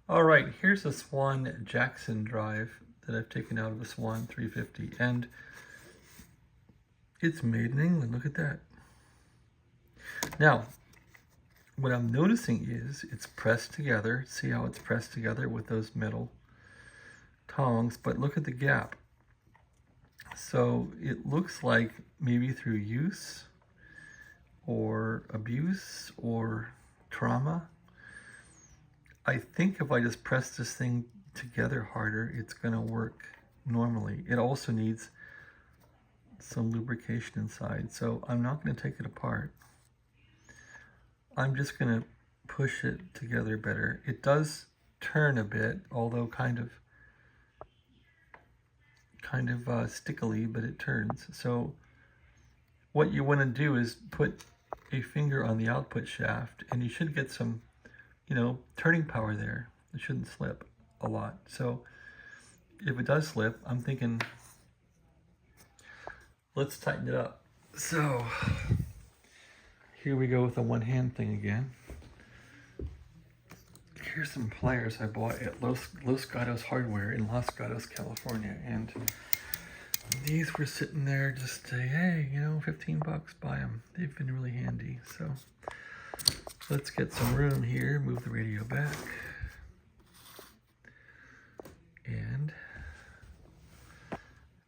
All right, here's a Swan Jackson drive that I've taken out of a Swan 350, and it's made in England. Look at that. Now, what I'm noticing is it's pressed together. See how it's pressed together with those metal tongs, but look at the gap. So it looks like maybe through use or abuse or trauma, I think if I just press this thing together harder, it's going to work normally. It also needs some lubrication inside, so I'm not going to take it apart. I'm just going to push it together better. It does turn a bit, although kind of stickily, but it turns. So what you want to do is put a finger on the output shaft, and you should get some, turning power there. It shouldn't slip a lot. So if it does slip, I'm thinking, let's tighten it up. So here we go with the one hand thing again. Here's some pliers I bought at Los Gatos Hardware in Los Gatos, California. And these were sitting there just say, hey, 15 bucks, buy them. They've been really handy. So let's get some room here, move the radio back. And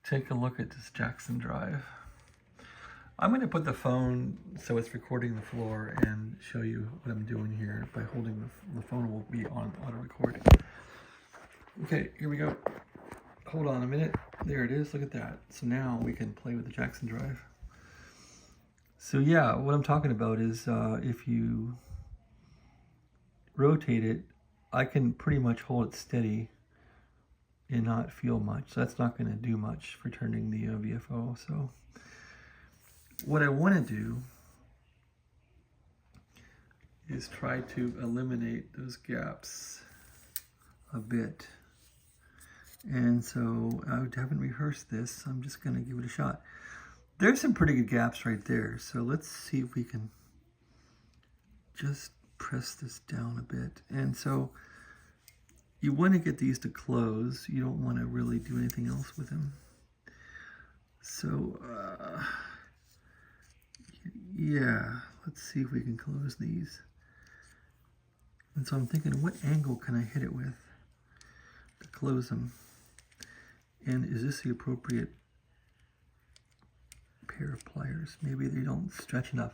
take a look at this Jackson drive. I'm going to put the phone so it's recording the floor and show you what I'm doing here by holding the phone will be on auto recording. Okay, here we go. Hold on a minute. There it is. Look at that. So now we can play with the Jackson drive. So yeah, what I'm talking about is if you rotate it, I can pretty much hold it steady and not feel much. So that's not going to do much for turning the VFO. So what I want to do is try to eliminate those gaps a bit. And so I haven't rehearsed this. I'm just going to give it a shot. There's some pretty good gaps right there. So let's see if we can just press this down a bit. And so you want to get these to close. You don't want to really do anything else with them. So yeah, let's see if we can close these. And so I'm thinking, what angle can I hit it with to close them? And is this the appropriate pair of pliers? Maybe they don't stretch enough.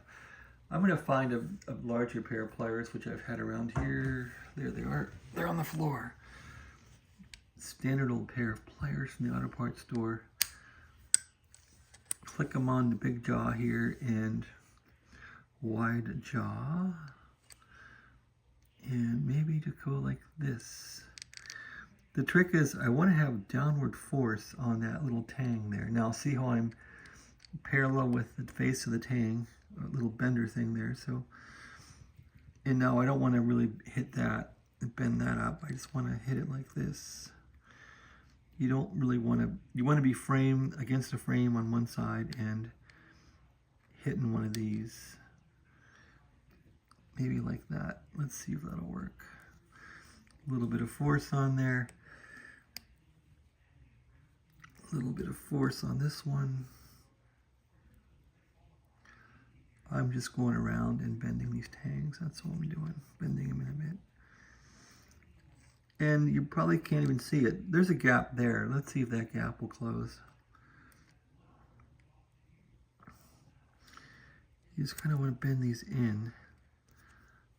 I'm going to find a larger pair of pliers, which I've had around here. There they are. They're on the floor. Standard old pair of pliers from the auto parts store. Click them on the big jaw here and wide jaw. And maybe to go like this. The trick is I want to have downward force on that little tang there. Now see how I'm parallel with the face of the tang, a little bender thing there. So, and now I don't want to really hit that and bend that up. I just want to hit it like this. You don't really want to, you want to be frame against a frame on one side and hitting one of these. Maybe like that. Let's see if that'll work. A little bit of force on there. A little bit of force on this one. I'm just going around and bending these tangs. That's what I'm doing. Bending them in a bit. And you probably can't even see it. There's a gap there. Let's see if that gap will close. You just kind of want to bend these in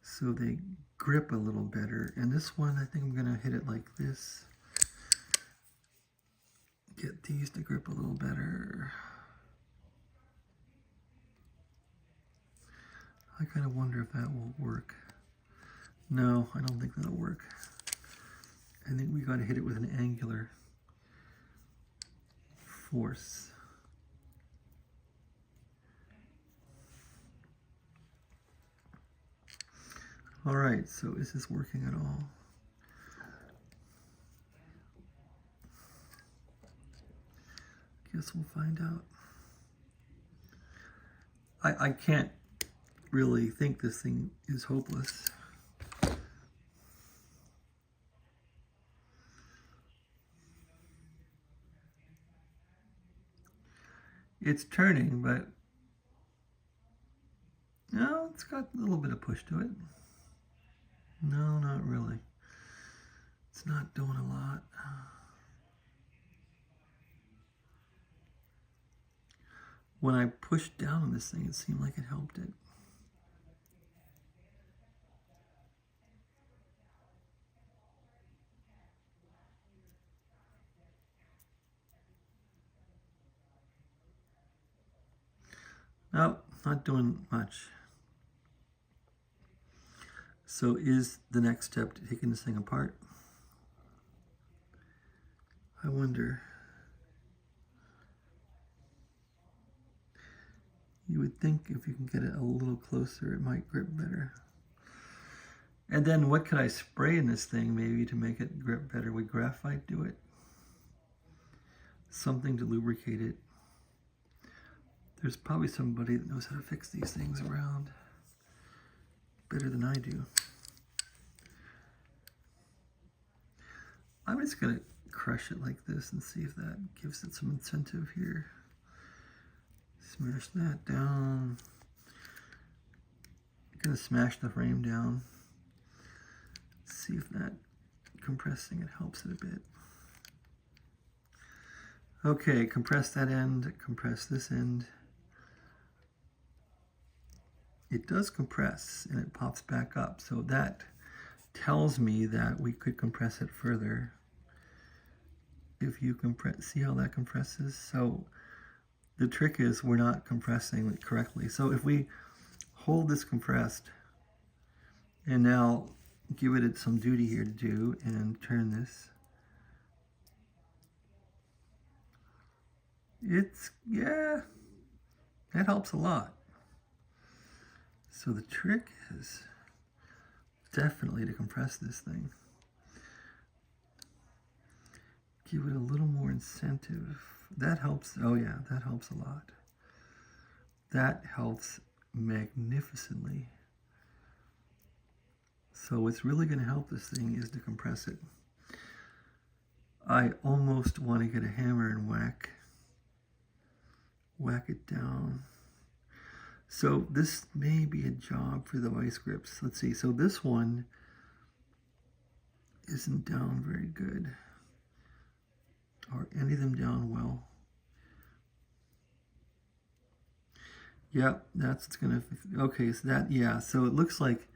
so they grip a little better. And this one, I think I'm going to hit it like this. Get these to grip a little better. I kind of wonder if that will work. No, I don't think that'll work. I think we got to hit it with an angular force. All right, so is this working at all? Guess we'll find out. I can't really think this thing is hopeless. It's turning, but no, it's got a little bit of push to it. No, not really. It's not doing a lot. When I pushed down on this thing, it seemed like it helped it. Nope, not doing much. So is the next step taking this thing apart? I wonder. You would think if you can get it a little closer, it might grip better. And then what could I spray in this thing maybe to make it grip better? Would graphite do it? Something to lubricate it. There's probably somebody that knows how to fix these things around better than I do. I'm just gonna crush it like this and see if that gives it some incentive here. Smash that down. I'm gonna smash the frame down. See if that compressing it helps it a bit. Okay, compress that end, compress this end. It does compress and it pops back up, so that tells me that we could compress it further. If you compress, see how that compresses? So the trick is we're not compressing it correctly. So if we hold this compressed and now give it some duty here to do and turn this, yeah, that helps a lot. So the trick is definitely to compress this thing. Give it a little more incentive. That helps. Oh yeah, that helps a lot. That helps magnificently. So what's really going to help this thing is to compress it. I almost want to get a hammer and whack it down. So this may be a job for the vice grips. Let's see. So this one isn't down very good. Are any of them down well? Yep, that's gonna, okay, so that, yeah, so it looks like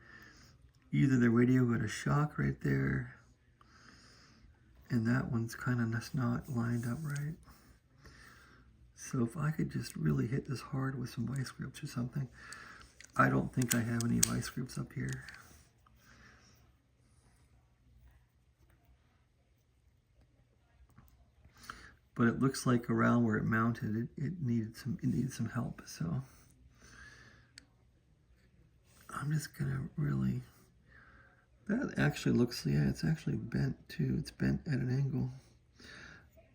either the radio got a shock right there, and that one's kind of just not lined up right. So if I could just really hit this hard with some vice grips or something. I don't think I have any vice grips up here. But it looks like around where it mounted, it needed some help. So I'm just gonna really, that actually looks, yeah, it's actually bent too. It's bent at an angle.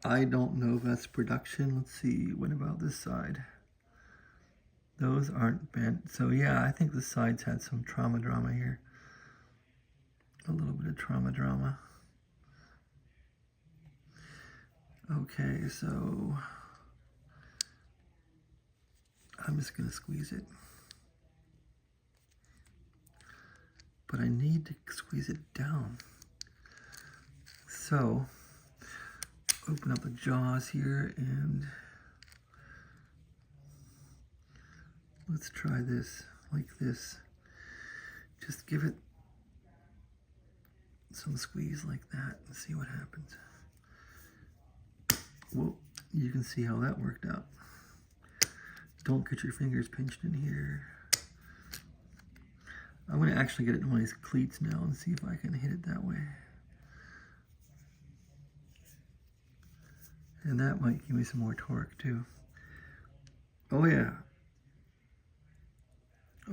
I don't know if that's production. Let's see, what about this side? Those aren't bent. So yeah, I think the sides had some trauma drama here. A little bit of trauma drama. Okay, so I'm just gonna squeeze it. But I need to squeeze it down. So open up the jaws here and let's try this like this. Just give it some squeeze like that and see what happens. Well, you can see how that worked out. Don't get your fingers pinched in here. I'm going to actually get it in one of these cleats now and see if I can hit it that way. And that might give me some more torque too. Oh yeah.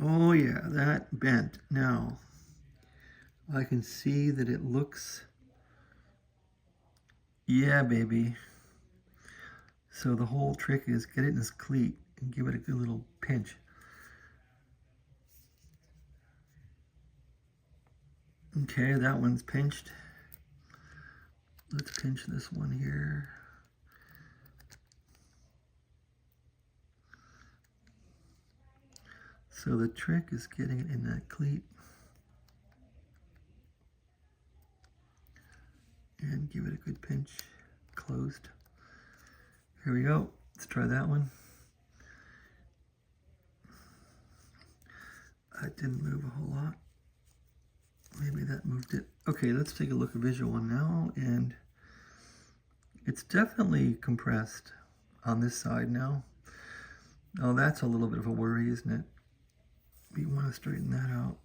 Oh yeah, that bent. Now, I can see that it looks, yeah baby. So the whole trick is get it in this cleat and give it a good little pinch. Okay, that one's pinched. Let's pinch this one here. So the trick is getting it in that cleat and give it a good pinch, closed. Here we go, let's try that one. I didn't move a whole lot. Maybe that moved it. Okay, let's take a look at visual one now, and it's definitely compressed on this side now. Oh, that's a little bit of a worry, isn't it? We want to straighten that out.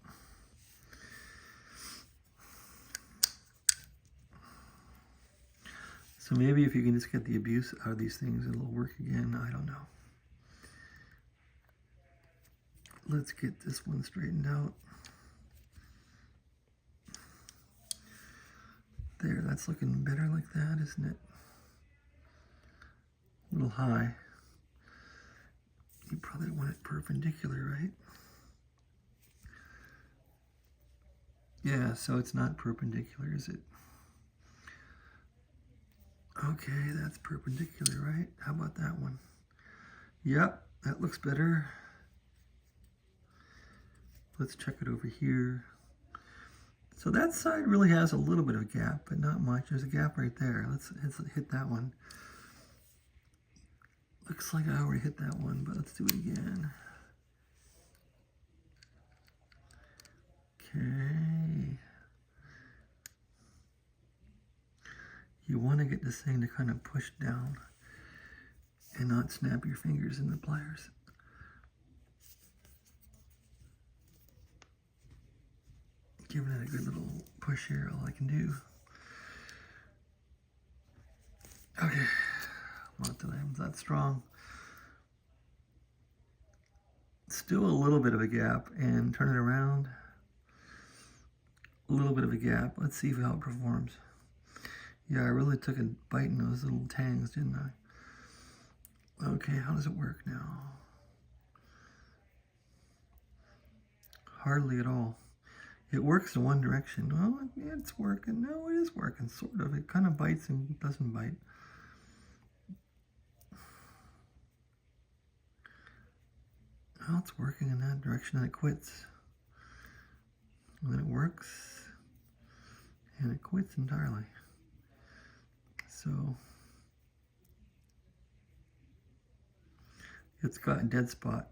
So maybe if you can just get the abuse out of these things, it'll work again. I don't know. Let's get this one straightened out. There, that's looking better like that, isn't it? A little high. You probably want it perpendicular, right? Yeah, so it's not perpendicular, is it? Okay, that's perpendicular, right? How about that one? Yep, that looks better. Let's check it over here. So that side really has a little bit of a gap, but not much. There's a gap right there. Let's hit that one. Looks like I already hit that one, but let's do it again. Okay. You want to get this thing to kind of push down and not snap your fingers in the pliers. Giving it a good little push here, all I can do. Okay, not that I'm that strong. Still a little bit of a gap, and turn it around. A little bit of a gap. Let's see how it performs. Yeah, I really took a bite in those little tangs, didn't I? Okay, how does it work now? Hardly at all. It works in one direction. Well, yeah, it's working. No, it is working, sort of. It kind of bites and doesn't bite. Well, it's working in that direction, and it quits. And then it works, and it quits entirely. So it's got a dead spot.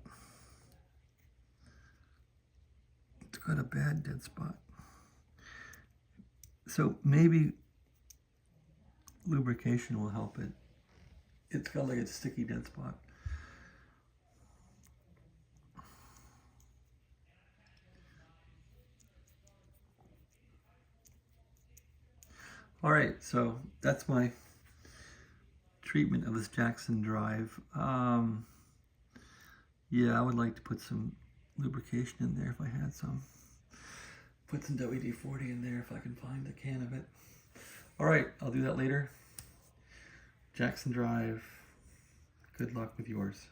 It's got a bad dead spot. So maybe lubrication will help it. It's got like a sticky dead spot. All right, so that's my treatment of this Jackson drive. Yeah, I would like to put some lubrication in there if I had some. Put some WD-40 in there if I can find a can of it. All right, I'll do that later. Jackson drive. Good luck with yours.